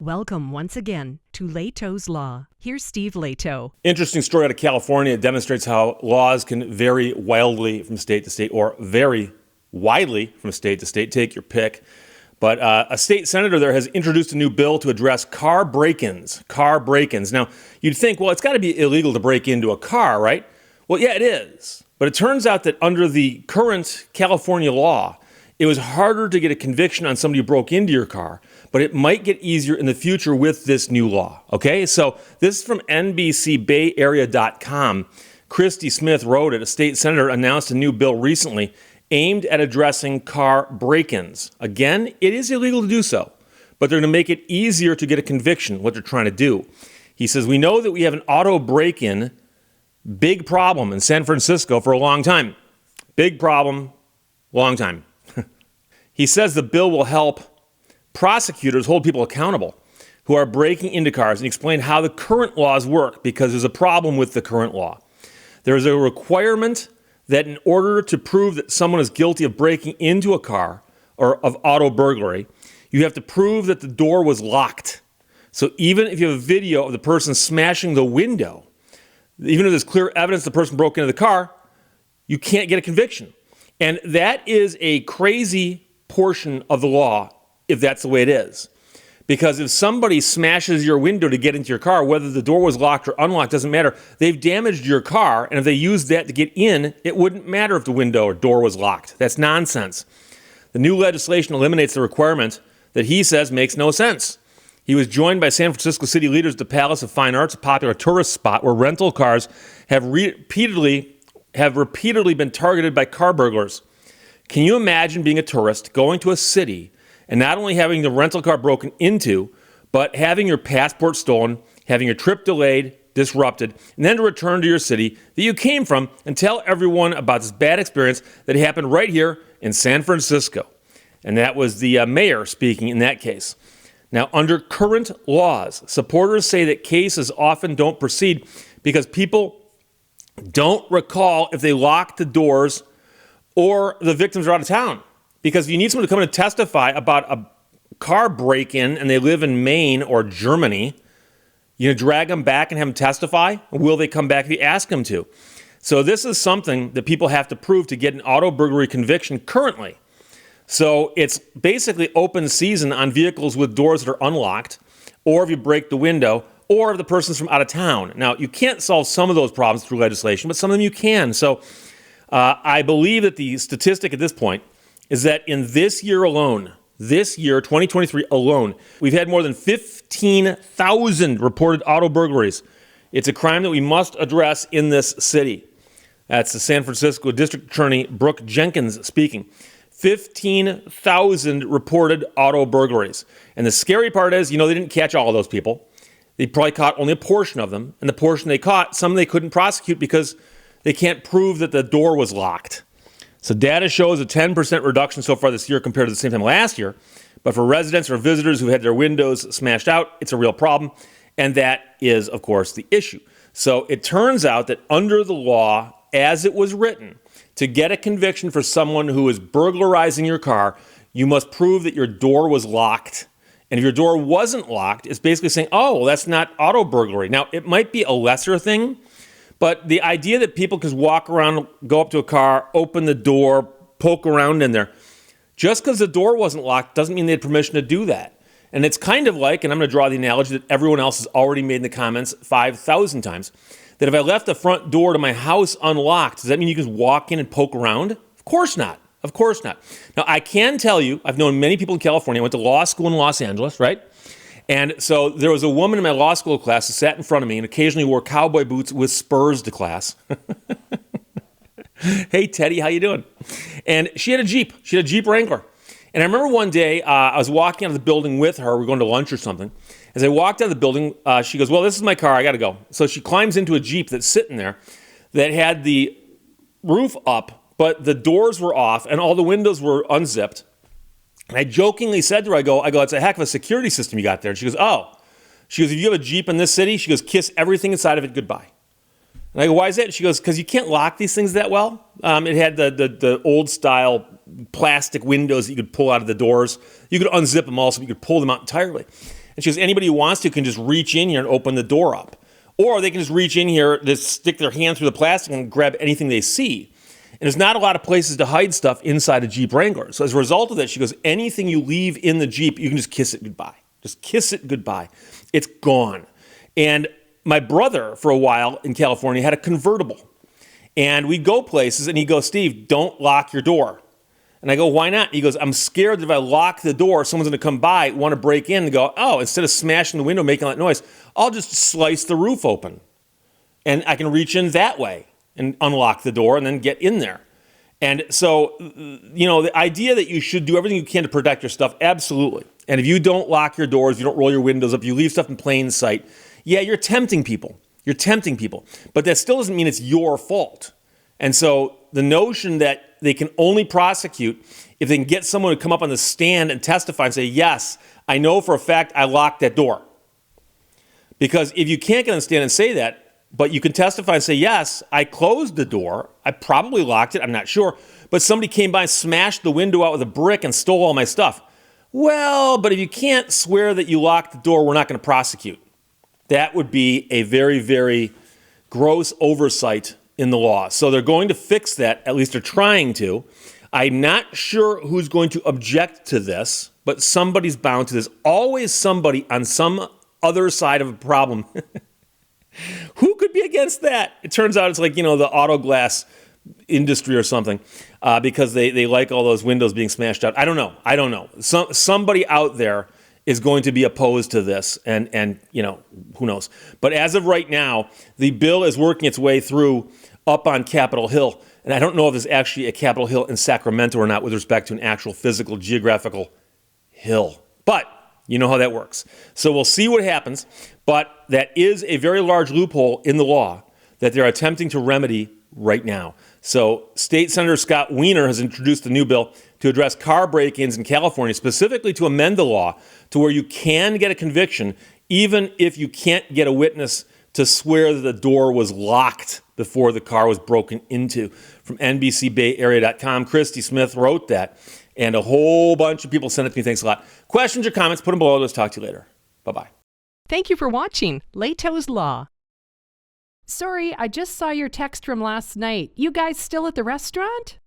Welcome once again to Lehto's Law. Here's Steve Lehto. Interesting story out of California. It demonstrates how laws can vary wildly from state to state, or vary widely from state to state. Take your pick. But a state senator there has introduced a new bill to address car break-ins. Car break-ins. Now, you'd think, well, it's got to be illegal to break into a car, right? Well, yeah, it is. But it turns out that under the current California law, it was harder to get a conviction on somebody who broke into your car, but it might get easier in the future with this new law, okay? So this is from NBCBayArea.com. Christy Smith wrote it. A state senator announced a new bill recently aimed at addressing car break-ins. Again, it is illegal to do so, but they're going to make it easier to get a conviction, what they're trying to do. He says, we know that we have an auto break-in big problem in San Francisco for a long time. Big problem, long time. He says the bill will help prosecutors hold people accountable who are breaking into cars and explain how the current laws work, because there's a problem with the current law. There is a requirement that in order to prove that someone is guilty of breaking into a car or of auto burglary, you have to prove that the door was locked. So even if you have a video of the person smashing the window, even if there's clear evidence the person broke into the car, you can't get a conviction. And that is a crazy portion of the law, if that's the way it is. Because if somebody smashes your window to get into your car, whether the door was locked or unlocked, doesn't matter. They've damaged your car, and if they used that to get in, it wouldn't matter if the window or door was locked. That's nonsense. The new legislation eliminates the requirement that he says makes no sense. He was joined by San Francisco city leaders at the Palace of Fine Arts, a popular tourist spot where rental cars have repeatedly been targeted by car burglars. Can you imagine being a tourist, going to a city, and not only having the rental car broken into, but having your passport stolen, having your trip delayed, disrupted, and then to return to your city that you came from and tell everyone about this bad experience that happened right here in San Francisco? And that was the mayor speaking in that case. Now, under current laws, supporters say that cases often don't proceed because people don't recall if they locked the doors or the victims are out of town. Because if you need someone to come in and testify about a car break-in and they live in Maine or Germany, you drag them back and have them testify? Or will they come back if you ask them to? So this is something that people have to prove to get an auto burglary conviction currently. So it's basically open season on vehicles with doors that are unlocked, or if you break the window, or if the person's from out of town. Now, you can't solve some of those problems through legislation, but some of them you can. So I believe that the statistic at this point is that in this year alone, this year, 2023 alone, we've had more than 15,000 reported auto burglaries. It's a crime that we must address in this city. That's the San Francisco District Attorney Brooke Jenkins speaking. 15,000 reported auto burglaries. And the scary part is, they didn't catch all of those people. They probably caught only a portion of them. And the portion they caught, some they couldn't prosecute because they can't prove that the door was locked. So data shows a 10% reduction so far this year compared to the same time last year. But for residents or visitors who had their windows smashed out, it's a real problem. And that is, of course, the issue. So it turns out that under the law, as it was written, to get a conviction for someone who is burglarizing your car, you must prove that your door was locked. And if your door wasn't locked, it's basically saying, oh, well, that's not auto burglary. Now, it might be a lesser thing, but the idea that people can walk around, go up to a car, open the door, poke around in there, just because the door wasn't locked doesn't mean they had permission to do that. And it's kind of like, and I'm going to draw the analogy that everyone else has already made in the comments 5,000 times, that if I left the front door to my house unlocked, does that mean you can walk in and poke around? Of course not. Of course not. Now, I can tell you, I've known many people in California. I went to law school in Los Angeles, right? And so there was a woman in my law school class who sat in front of me and occasionally wore cowboy boots with spurs to class. Hey, Teddy, how you doing? And she had a Jeep. She had a Jeep Wrangler. And I remember one day I was walking out of the building with her. We were going to lunch or something. As I walked out of the building, she goes, well, this is my car. I got to go. So she climbs into a Jeep that's sitting there that had the roof up, but the doors were off and all the windows were unzipped. And I jokingly said to her, I go, it's a heck of a security system you got there. And she goes, oh. She goes, if you have a Jeep in this city, she goes, kiss everything inside of it goodbye. And I go, why is that? She goes, because you can't lock these things that well. It had the old style plastic windows that you could pull out of the doors. You could unzip them also, but you could pull them out entirely. And she goes, anybody who wants to can just reach in here and open the door up. Or they can just reach in here, just stick their hand through the plastic and grab anything they see. And there's not a lot of places to hide stuff inside a Jeep Wrangler. So as a result of that, she goes, anything you leave in the Jeep, you can just kiss it goodbye. Just kiss it goodbye. It's gone. And my brother, for a while in California, had a convertible. And we'd go places, and he'd go, Steve, don't lock your door. And I go, why not? He goes, I'm scared that if I lock the door, someone's going to come by, want to break in, and go, oh, instead of smashing the window, making all that noise, I'll just slice the roof open. And I can reach in that way and unlock the door and then get in there. And so, the idea that you should do everything you can to protect your stuff, absolutely. And if you don't lock your doors, you don't roll your windows up, you leave stuff in plain sight, yeah, you're tempting people. You're tempting people. But that still doesn't mean it's your fault. And so the notion that they can only prosecute if they can get someone to come up on the stand and testify and say, yes, I know for a fact I locked that door. Because if you can't get on the stand and say that, but you can testify and say, yes, I closed the door, I probably locked it, I'm not sure, but somebody came by and smashed the window out with a brick and stole all my stuff. Well, but if you can't swear that you locked the door, we're not going to prosecute. That would be a very, very gross oversight in the law. So they're going to fix that, at least they're trying to. I'm not sure who's going to object to this, but somebody's bound to this. Always somebody on some other side of a problem. Who could be against that? It turns out it's like, the auto glass industry or something, because they like all those windows being smashed out. I don't know. Somebody out there is going to be opposed to this, and who knows. But as of right now, the bill is working its way through up on Capitol Hill, and I don't know if there's actually a Capitol Hill in Sacramento or not with respect to an actual physical geographical hill. But you know how that works. So we'll see what happens, but that is a very large loophole in the law that they're attempting to remedy right now. So State Senator Scott Wiener has introduced a new bill to address car break-ins in California, specifically to amend the law to where you can get a conviction even if you can't get a witness to swear that the door was locked before the car was broken into. From NBCBayArea.com, Christy Smith wrote that, and a whole bunch of people sent it to me. Thanks a lot. Questions or comments, put them below. Let's talk to you later. Bye-bye. Thank you for watching Lehto's Law. Sorry, I just saw your text from last night. You guys still at the restaurant?